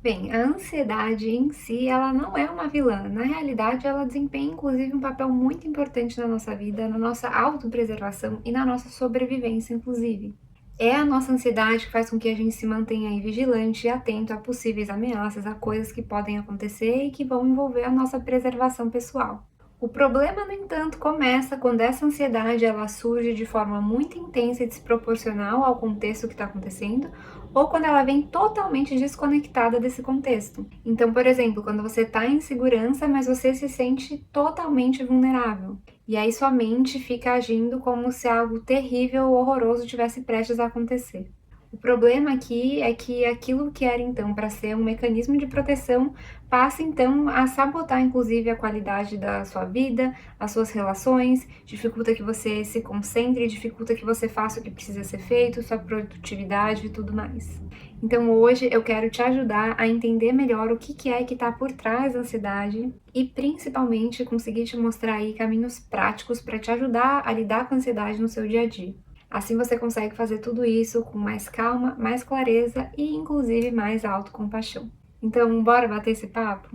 Bem, a ansiedade em si, ela não é uma vilã. Na realidade, ela desempenha inclusive um papel muito importante na nossa vida, na nossa autopreservação e na nossa sobrevivência, inclusive. É a nossa ansiedade que faz com que a gente se mantenha aí vigilante e atento a possíveis ameaças, a coisas que podem acontecer e que vão envolver a nossa preservação pessoal. O problema, no entanto, começa quando essa ansiedade ela surge de forma muito intensa e desproporcional ao contexto que está acontecendo, ou quando ela vem totalmente desconectada desse contexto. Então, por exemplo, quando você está em segurança, mas você se sente totalmente vulnerável. E aí sua mente fica agindo como se algo terrível ou horroroso tivesse prestes a acontecer. O problema aqui é que aquilo que era então para ser um mecanismo de proteção passa então a sabotar inclusive a qualidade da sua vida, as suas relações, dificulta que você se concentre, dificulta que você faça o que precisa ser feito, sua produtividade e tudo mais. Então hoje eu quero te ajudar a entender melhor o que é que está por trás da ansiedade e principalmente conseguir te mostrar aí caminhos práticos para te ajudar a lidar com a ansiedade no seu dia a dia. Assim você consegue fazer tudo isso com mais calma, mais clareza e inclusive mais autocompaixão. Então, bora bater esse papo?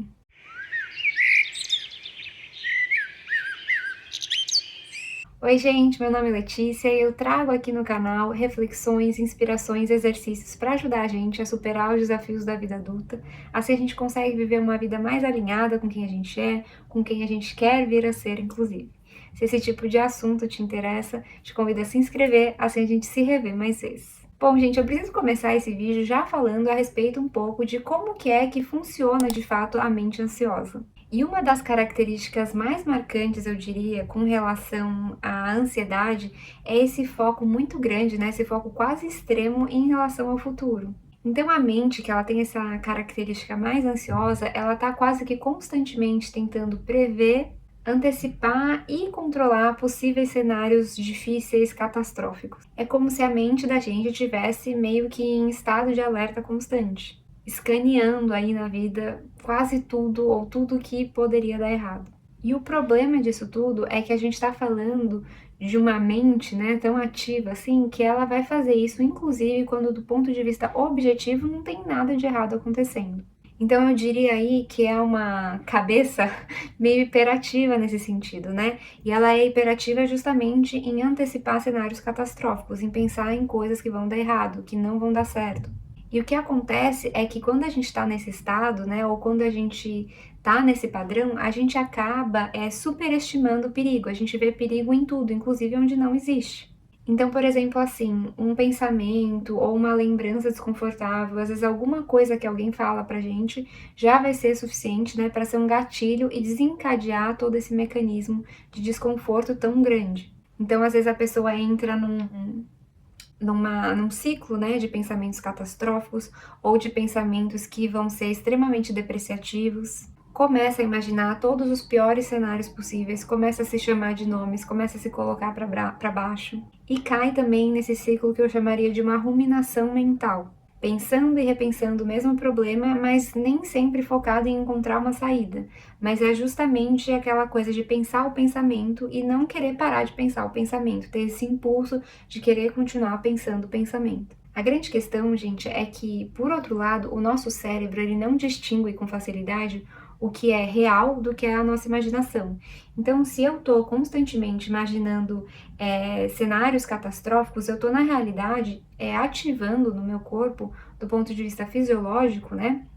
Oi, gente, meu nome é Letícia e eu trago aqui no canal reflexões, inspirações, exercícios para ajudar a gente a superar os desafios da vida adulta. Assim a gente consegue viver uma vida mais alinhada com quem a gente é, com quem a gente quer vir a ser, inclusive. Se esse tipo de assunto te interessa, te convido a se inscrever, assim a gente se revê mais vezes. Bom, gente, eu preciso começar esse vídeo já falando a respeito um pouco de como que é que funciona de fato a mente ansiosa. E uma das características mais marcantes, eu diria, com relação à ansiedade, é esse foco muito grande, né? Esse foco quase extremo em relação ao futuro. Então a mente, que ela tem essa característica mais ansiosa, ela tá quase que constantemente tentando prever, antecipar e controlar possíveis cenários difíceis, catastróficos. É como se a mente da gente tivesse meio que em estado de alerta constante, escaneando aí na vida quase tudo ou tudo que poderia dar errado. E o problema disso tudo é que a gente está falando de uma mente, né, tão ativa assim, que ela vai fazer isso, inclusive quando do ponto de vista objetivo não tem nada de errado acontecendo. Então eu diria aí que é uma cabeça meio hiperativa nesse sentido, né? E ela é hiperativa justamente em antecipar cenários catastróficos, em pensar em coisas que vão dar errado, que não vão dar certo. E o que acontece é que quando a gente está nesse estado, né, ou quando a gente tá nesse padrão, a gente acaba superestimando o perigo. A gente vê perigo em tudo, inclusive onde não existe. Então, por exemplo, assim, um pensamento ou uma lembrança desconfortável, às vezes alguma coisa que alguém fala pra gente já vai ser suficiente, né, para ser um gatilho e desencadear todo esse mecanismo de desconforto tão grande. Então, às vezes a pessoa entra num ciclo, né, de pensamentos catastróficos ou de pensamentos que vão ser extremamente depreciativos. Começa a imaginar todos os piores cenários possíveis, começa a se chamar de nomes, começa a se colocar para baixo e cai também nesse ciclo que eu chamaria de uma ruminação mental, pensando e repensando o mesmo problema, mas nem sempre focado em encontrar uma saída. Mas é justamente aquela coisa de pensar o pensamento e não querer parar de pensar o pensamento, ter esse impulso de querer continuar pensando o pensamento. A grande questão, gente, é que, por outro lado, o nosso cérebro ele não distingue com facilidade o que é real do que é a nossa imaginação. Então, se eu estou constantemente imaginando cenários catastróficos, eu estou, na realidade, ativando no meu corpo, do ponto de vista fisiológico, né,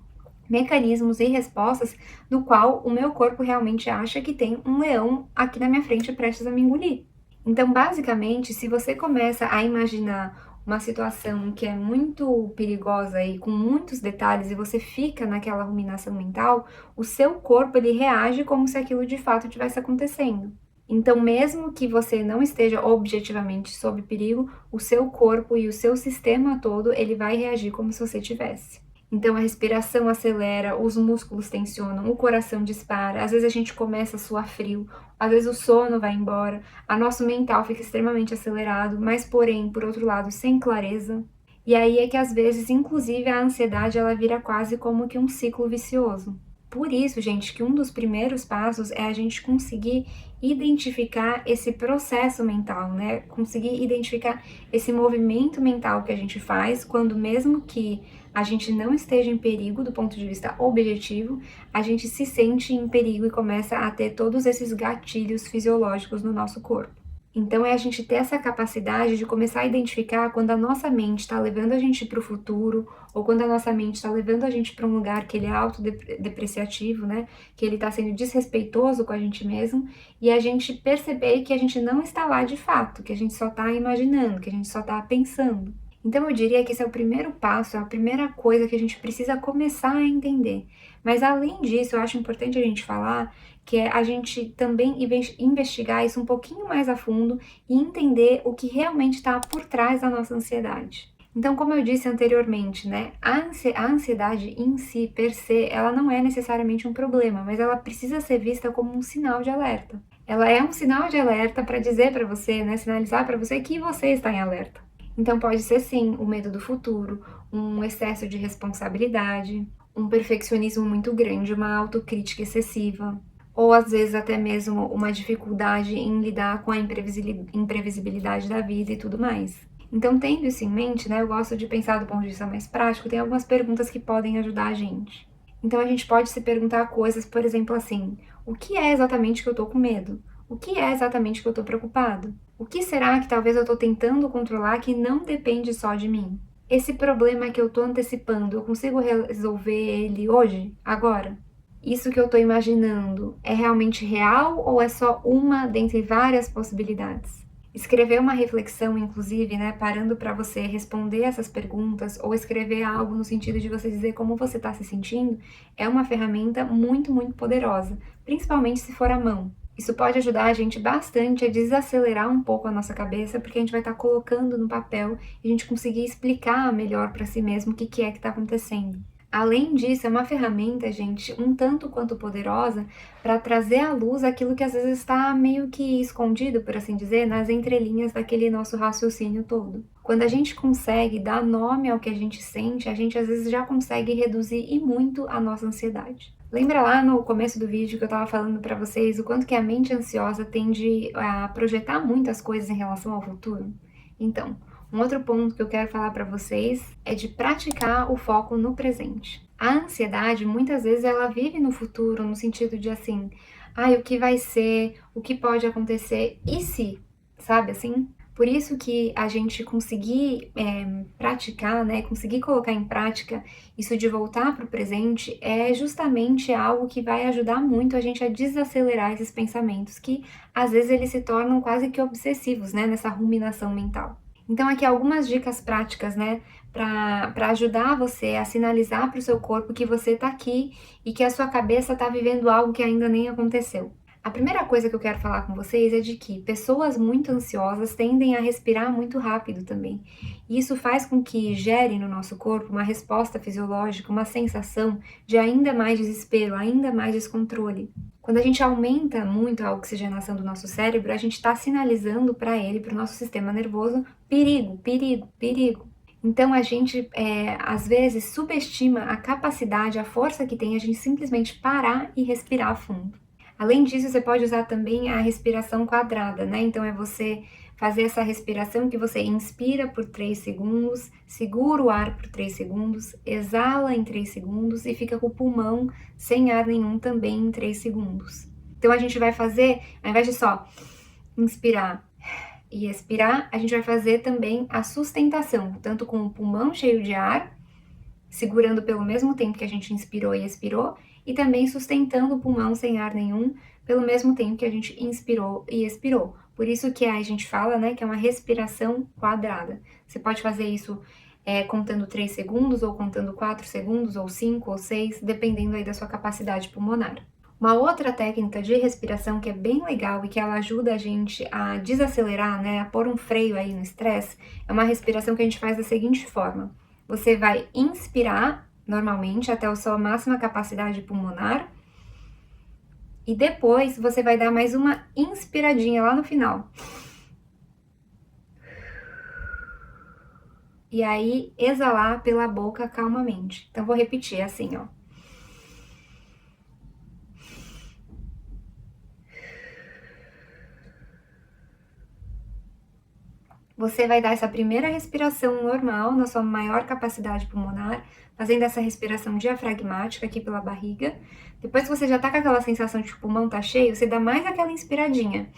mecanismos e respostas do qual o meu corpo realmente acha que tem um leão aqui na minha frente prestes a me engolir. Então, basicamente, se você começa a imaginar uma situação que é muito perigosa e com muitos detalhes e você fica naquela ruminação mental, o seu corpo ele reage como se aquilo de fato estivesse acontecendo. Então, mesmo que você não esteja objetivamente sob perigo, o seu corpo e o seu sistema todo, ele vai reagir como se você tivesse. Então a respiração acelera, os músculos tensionam, o coração dispara, às vezes a gente começa a suar frio, às vezes o sono vai embora, a nosso mental fica extremamente acelerado, mas porém, por outro lado, sem clareza. E aí é que às vezes, inclusive, a ansiedade ela vira quase como que um ciclo vicioso. Por isso, gente, que um dos primeiros passos é a gente conseguir identificar esse processo mental, né? Conseguir identificar esse movimento mental que a gente faz quando mesmo que a gente não esteja em perigo do ponto de vista objetivo, a gente se sente em perigo e começa a ter todos esses gatilhos fisiológicos no nosso corpo. Então é a gente ter essa capacidade de começar a identificar quando a nossa mente está levando a gente para o futuro, ou quando a nossa mente está levando a gente para um lugar que ele é autodepreciativo, né? Que ele está sendo desrespeitoso com a gente mesmo, e a gente perceber que a gente não está lá de fato, que a gente só está imaginando, que a gente só está pensando. Então eu diria que esse é o primeiro passo, é a primeira coisa que a gente precisa começar a entender. Mas além disso, eu acho importante a gente falar que é a gente também investigar isso um pouquinho mais a fundo e entender o que realmente está por trás da nossa ansiedade. Então, como eu disse anteriormente, né, a ansiedade em si, per se, ela não é necessariamente um problema, mas ela precisa ser vista como um sinal de alerta. Ela é um sinal de alerta para dizer para você, né, sinalizar para você que você está em alerta. Então, pode ser sim o medo do futuro, um excesso de responsabilidade, um perfeccionismo muito grande, uma autocrítica excessiva, ou às vezes até mesmo uma dificuldade em lidar com a imprevisibilidade da vida e tudo mais. Então, tendo isso em mente, né, eu gosto de pensar do ponto de vista mais prático, tem algumas perguntas que podem ajudar a gente. Então, a gente pode se perguntar coisas, por exemplo, assim: o que é exatamente que eu tô com medo? O que é exatamente que eu tô preocupado? O que será que talvez eu tô tentando controlar que não depende só de mim? Esse problema que eu tô antecipando, eu consigo resolver ele hoje, agora? Isso que eu tô imaginando é realmente real ou é só uma dentre várias possibilidades? Escrever uma reflexão, inclusive, né, parando para você responder essas perguntas ou escrever algo no sentido de você dizer como você está se sentindo, é uma ferramenta muito, muito poderosa, principalmente se for à mão. Isso pode ajudar a gente bastante a desacelerar um pouco a nossa cabeça, porque a gente vai estar colocando no papel e a gente conseguir explicar melhor para si mesmo o que é que está acontecendo. Além disso, é uma ferramenta, gente, um tanto quanto poderosa para trazer à luz aquilo que às vezes está meio que escondido, por assim dizer, nas entrelinhas daquele nosso raciocínio todo. Quando a gente consegue dar nome ao que a gente sente, a gente às vezes já consegue reduzir e muito a nossa ansiedade. Lembra lá no começo do vídeo que eu estava falando para vocês o quanto que a mente ansiosa tende a projetar muitas coisas em relação ao futuro? Então, um outro ponto que eu quero falar para vocês é de praticar o foco no presente. A ansiedade, muitas vezes, ela vive no futuro, no sentido de assim, ai, o que vai ser, o que pode acontecer, e se, sabe assim? Por isso que a gente conseguir praticar, né, conseguir colocar em prática isso de voltar para o presente é justamente algo que vai ajudar muito a gente a desacelerar esses pensamentos que às vezes eles se tornam quase que obsessivos, né, nessa ruminação mental. Então, aqui algumas dicas práticas, né, para ajudar você a sinalizar para o seu corpo que você está aqui e que a sua cabeça está vivendo algo que ainda nem aconteceu. A primeira coisa que eu quero falar com vocês é de que pessoas muito ansiosas tendem a respirar muito rápido também. E isso faz com que gere no nosso corpo uma resposta fisiológica, uma sensação de ainda mais desespero, ainda mais descontrole. Quando a gente aumenta muito a oxigenação do nosso cérebro, a gente está sinalizando para ele, para o nosso sistema nervoso, perigo, perigo, perigo. Então a gente, às vezes, subestima a capacidade, a força que tem a gente simplesmente parar e respirar fundo. Além disso, você pode usar também a respiração quadrada, né? Então é você fazer essa respiração que você inspira por 3 segundos, segura o ar por 3 segundos, exala em 3 segundos e fica com o pulmão sem ar nenhum também em 3 segundos. Então a gente vai fazer, ao invés de só inspirar e expirar, a gente vai fazer também a sustentação, tanto com o pulmão cheio de ar, segurando pelo mesmo tempo que a gente inspirou e expirou, e também sustentando o pulmão sem ar nenhum, pelo mesmo tempo que a gente inspirou e expirou. Por isso que a gente fala, né, que é uma respiração quadrada. Você pode fazer isso contando 3 segundos, ou contando 4 segundos, ou 5 ou 6, dependendo aí da sua capacidade pulmonar. Uma outra técnica de respiração que é bem legal e que ela ajuda a gente a desacelerar, né, a pôr um freio aí no estresse, é uma respiração que a gente faz da seguinte forma. Você vai inspirar normalmente até a sua máxima capacidade pulmonar e depois você vai dar mais uma inspiradinha lá no final. E aí exalar pela boca calmamente. Então vou repetir assim, ó. Você vai dar essa primeira respiração normal, na sua maior capacidade pulmonar, fazendo essa respiração diafragmática aqui pela barriga. Depois que você já tá com aquela sensação de que o pulmão tá cheio, você dá mais aquela inspiradinha.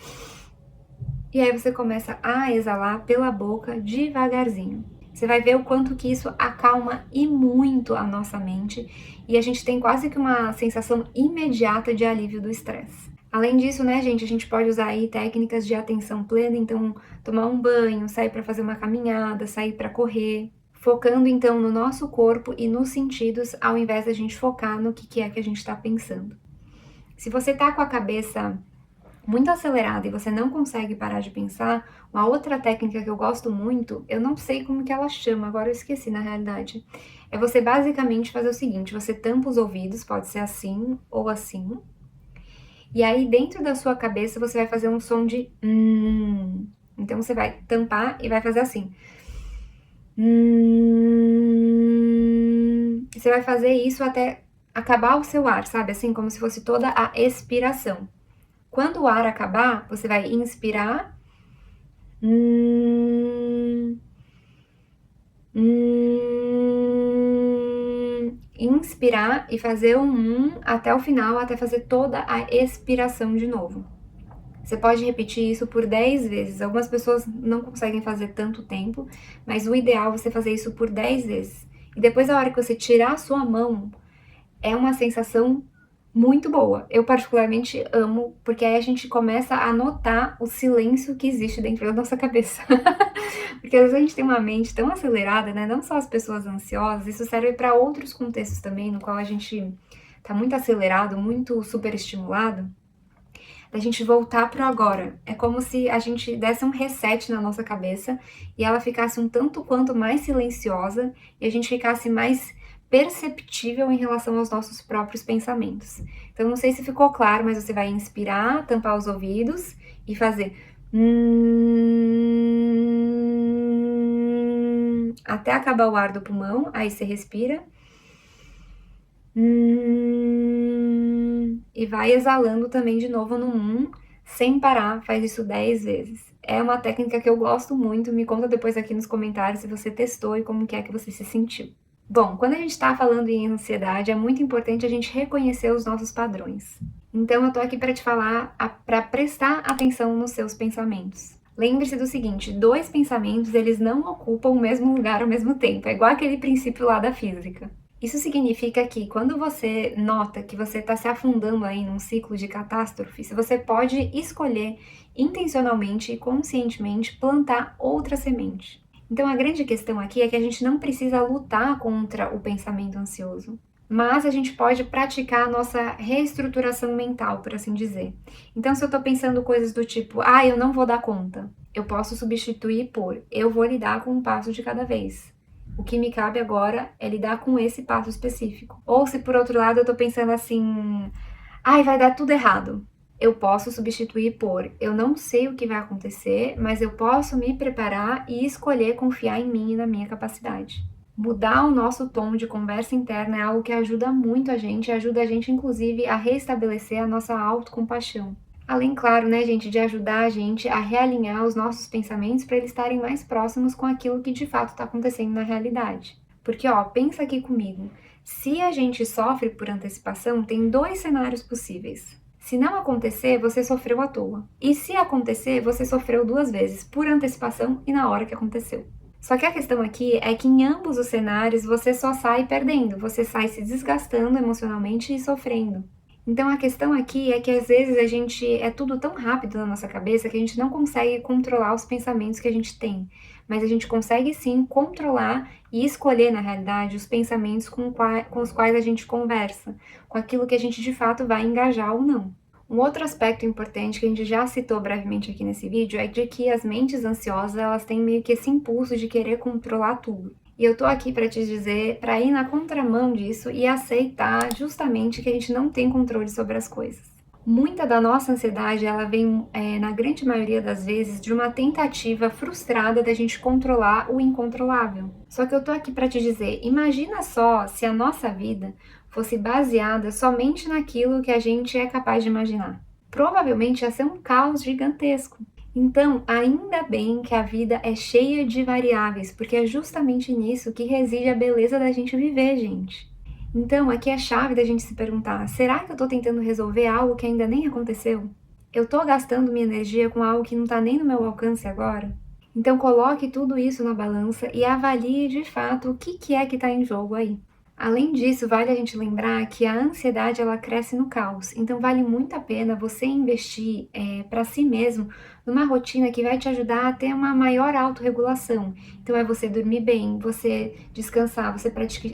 E aí você começa a exalar pela boca devagarzinho. Você vai ver o quanto que isso acalma e muito a nossa mente e a gente tem quase que uma sensação imediata de alívio do estresse. Além disso, né, gente, a gente pode usar aí técnicas de atenção plena, então tomar um banho, sair para fazer uma caminhada, sair para correr, focando então no nosso corpo e nos sentidos, ao invés da gente focar no que é que a gente está pensando. Se você tá com a cabeça muito acelerada e você não consegue parar de pensar, uma outra técnica que eu gosto muito, eu não sei como que ela chama, agora eu esqueci na realidade, é você basicamente fazer o seguinte, você tampa os ouvidos, pode ser assim ou assim, e aí dentro da sua cabeça você vai fazer um som de então você vai tampar e vai fazer assim. Você vai fazer isso até acabar o seu ar, sabe? Assim, como se fosse toda a expiração. Quando o ar acabar, você vai inspirar, inspirar e fazer um até o final, até fazer toda a expiração de novo. Você pode repetir isso por 10 vezes. Algumas pessoas não conseguem fazer tanto tempo, mas o ideal é você fazer isso por 10 vezes. E depois, a hora que você tirar a sua mão, é uma sensação muito boa. Eu particularmente amo, porque aí a gente começa a notar o silêncio que existe dentro da nossa cabeça. Porque às vezes a gente tem uma mente tão acelerada, né? Não só as pessoas ansiosas, isso serve para outros contextos também, no qual a gente tá muito acelerado, muito superestimulado, da gente voltar pro agora. É como se a gente desse um reset na nossa cabeça e ela ficasse um tanto quanto mais silenciosa e a gente ficasse mais perceptível em relação aos nossos próprios pensamentos. Então, não sei se ficou claro, mas você vai inspirar, tampar os ouvidos e fazer até acabar o ar do pulmão, aí você respira e vai exalando também de novo no sem parar, faz isso 10 vezes. É uma técnica que eu gosto muito, me conta depois aqui nos comentários se você testou e como que é que você se sentiu. Bom, quando a gente está falando em ansiedade, é muito importante a gente reconhecer os nossos padrões. Então eu tô aqui para te falar, para prestar atenção nos seus pensamentos. Lembre-se do seguinte, 2 pensamentos, eles não ocupam o mesmo lugar ao mesmo tempo, é igual aquele princípio lá da física. Isso significa que quando você nota que você está se afundando aí num ciclo de catástrofe, você pode escolher intencionalmente e conscientemente plantar outra semente. Então a grande questão aqui é que a gente não precisa lutar contra o pensamento ansioso, mas a gente pode praticar a nossa reestruturação mental, por assim dizer. Então se eu tô pensando coisas do tipo, eu não vou dar conta, eu posso substituir por, eu vou lidar com um passo de cada vez. O que me cabe agora é lidar com esse passo específico. Ou se por outro lado eu tô pensando assim, vai dar tudo errado. Eu posso substituir por, eu não sei o que vai acontecer, mas eu posso me preparar e escolher confiar em mim e na minha capacidade. Mudar o nosso tom de conversa interna é algo que ajuda muito a gente, ajuda a gente inclusive a restabelecer a nossa autocompaixão. Além, claro, né, gente, de ajudar a gente a realinhar os nossos pensamentos para eles estarem mais próximos com aquilo que de fato está acontecendo na realidade. Porque, pensa aqui comigo. Se a gente sofre por antecipação, tem 2 cenários possíveis. Se não acontecer, você sofreu à toa. E se acontecer, você sofreu 2 vezes, por antecipação e na hora que aconteceu. Só que a questão aqui é que em ambos os cenários você só sai perdendo, você sai se desgastando emocionalmente e sofrendo. Então a questão aqui é que às vezes é tudo tão rápido na nossa cabeça que a gente não consegue controlar os pensamentos que a gente tem, mas a gente consegue sim controlar e escolher na realidade os pensamentos com os quais a gente conversa, com aquilo que a gente de fato vai engajar ou não. Um outro aspecto importante que a gente já citou brevemente aqui nesse vídeo é de que as mentes ansiosas, elas têm meio que esse impulso de querer controlar tudo. E eu tô aqui para te dizer, para ir na contramão disso e aceitar justamente que a gente não tem controle sobre as coisas. Muita da nossa ansiedade, ela vem, na grande maioria das vezes, de uma tentativa frustrada da gente controlar o incontrolável. Só que eu tô aqui para te dizer, imagina só se a nossa vida fosse baseada somente naquilo que a gente é capaz de imaginar. Provavelmente ia ser um caos gigantesco. Então, ainda bem que a vida é cheia de variáveis, porque é justamente nisso que reside a beleza da gente viver, gente. Então, aqui é a chave da gente se perguntar: será que eu tô tentando resolver algo que ainda nem aconteceu? Eu tô gastando minha energia com algo que não tá nem no meu alcance agora? Então, coloque tudo isso na balança e avalie de fato o que é que está em jogo aí. Além disso, vale a gente lembrar que a ansiedade ela cresce no caos, então vale muito a pena você investir para si mesmo numa rotina que vai te ajudar a ter uma maior autorregulação. Então é você dormir bem, você descansar, você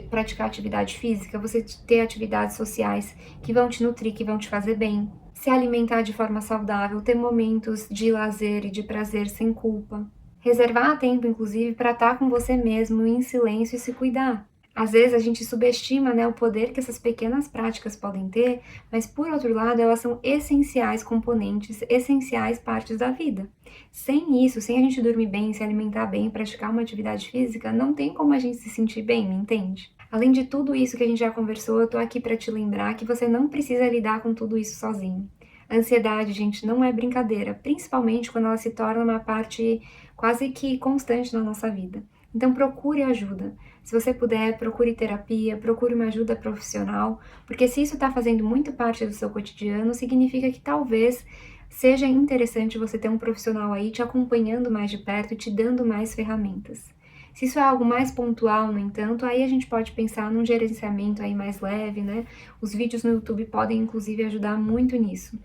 praticar atividade física, você ter atividades sociais que vão te nutrir, que vão te fazer bem, se alimentar de forma saudável, ter momentos de lazer e de prazer sem culpa. Reservar tempo, inclusive, para estar com você mesmo em silêncio e se cuidar. Às vezes a gente subestima, né, o poder que essas pequenas práticas podem ter, mas por outro lado, elas são essenciais componentes, essenciais partes da vida. Sem isso, sem a gente dormir bem, se alimentar bem, praticar uma atividade física, não tem como a gente se sentir bem, me entende? Além de tudo isso que a gente já conversou, eu tô aqui para te lembrar que você não precisa lidar com tudo isso sozinho. A ansiedade, gente, não é brincadeira, principalmente quando ela se torna uma parte quase que constante na nossa vida. Então procure ajuda. Se você puder, procure terapia, procure uma ajuda profissional, porque se isso está fazendo muito parte do seu cotidiano, significa que talvez seja interessante você ter um profissional aí te acompanhando mais de perto e te dando mais ferramentas. Se isso é algo mais pontual, no entanto, aí a gente pode pensar num gerenciamento aí mais leve, né? Os vídeos no YouTube podem inclusive ajudar muito nisso.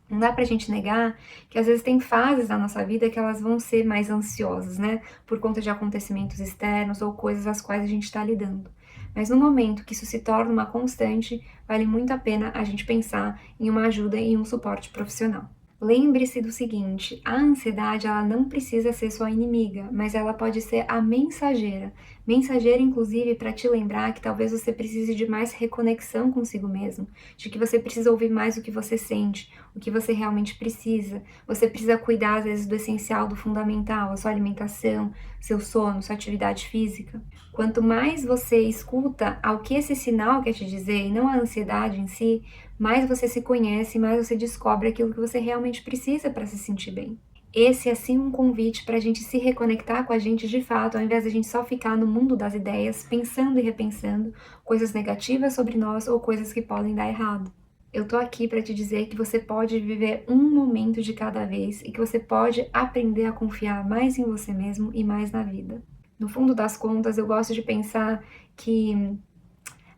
Não dá pra gente negar que às vezes tem fases da nossa vida que elas vão ser mais ansiosas, né? Por conta de acontecimentos externos ou coisas às quais a gente está lidando. Mas no momento que isso se torna uma constante, vale muito a pena a gente pensar em uma ajuda e um suporte profissional. Lembre-se do seguinte, a ansiedade ela não precisa ser sua inimiga, mas ela pode ser a mensageira. Mensageira, inclusive, para te lembrar que talvez você precise de mais reconexão consigo mesmo, de que você precisa ouvir mais o que você sente, o que você realmente precisa. Você precisa cuidar, às vezes, do essencial, do fundamental, a sua alimentação, seu sono, sua atividade física. Quanto mais você escuta ao que esse sinal quer te dizer e não a ansiedade em si, mais você se conhece, mais você descobre aquilo que você realmente precisa para se sentir bem. Esse é sim um convite para a gente se reconectar com a gente de fato, ao invés de a gente só ficar no mundo das ideias, pensando e repensando coisas negativas sobre nós ou coisas que podem dar errado. Eu tô aqui para te dizer que você pode viver um momento de cada vez e que você pode aprender a confiar mais em você mesmo e mais na vida. No fundo das contas, eu gosto de pensar que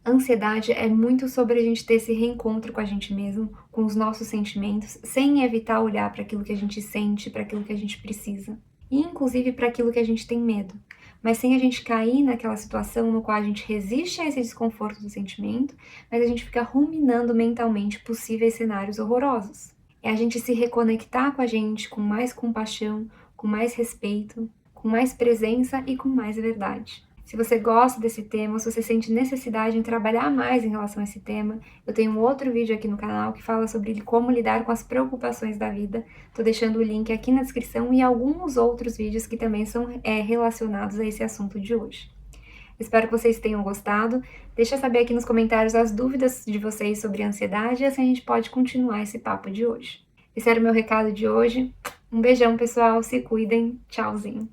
a ansiedade é muito sobre a gente ter esse reencontro com a gente mesmo, com os nossos sentimentos, sem evitar olhar para aquilo que a gente sente, para aquilo que a gente precisa, e inclusive para aquilo que a gente tem medo, mas sem a gente cair naquela situação no qual a gente resiste a esse desconforto do sentimento, mas a gente fica ruminando mentalmente possíveis cenários horrorosos. É a gente se reconectar com a gente com mais compaixão, com mais respeito, com mais presença e com mais verdade. Se você gosta desse tema, se você sente necessidade em trabalhar mais em relação a esse tema, eu tenho um outro vídeo aqui no canal que fala sobre como lidar com as preocupações da vida. Tô deixando o link aqui na descrição e alguns outros vídeos que também são relacionados a esse assunto de hoje. Espero que vocês tenham gostado. Deixa eu saber aqui nos comentários as dúvidas de vocês sobre a ansiedade e assim a gente pode continuar esse papo de hoje. Esse era o meu recado de hoje. Um beijão, pessoal. Se cuidem. Tchauzinho.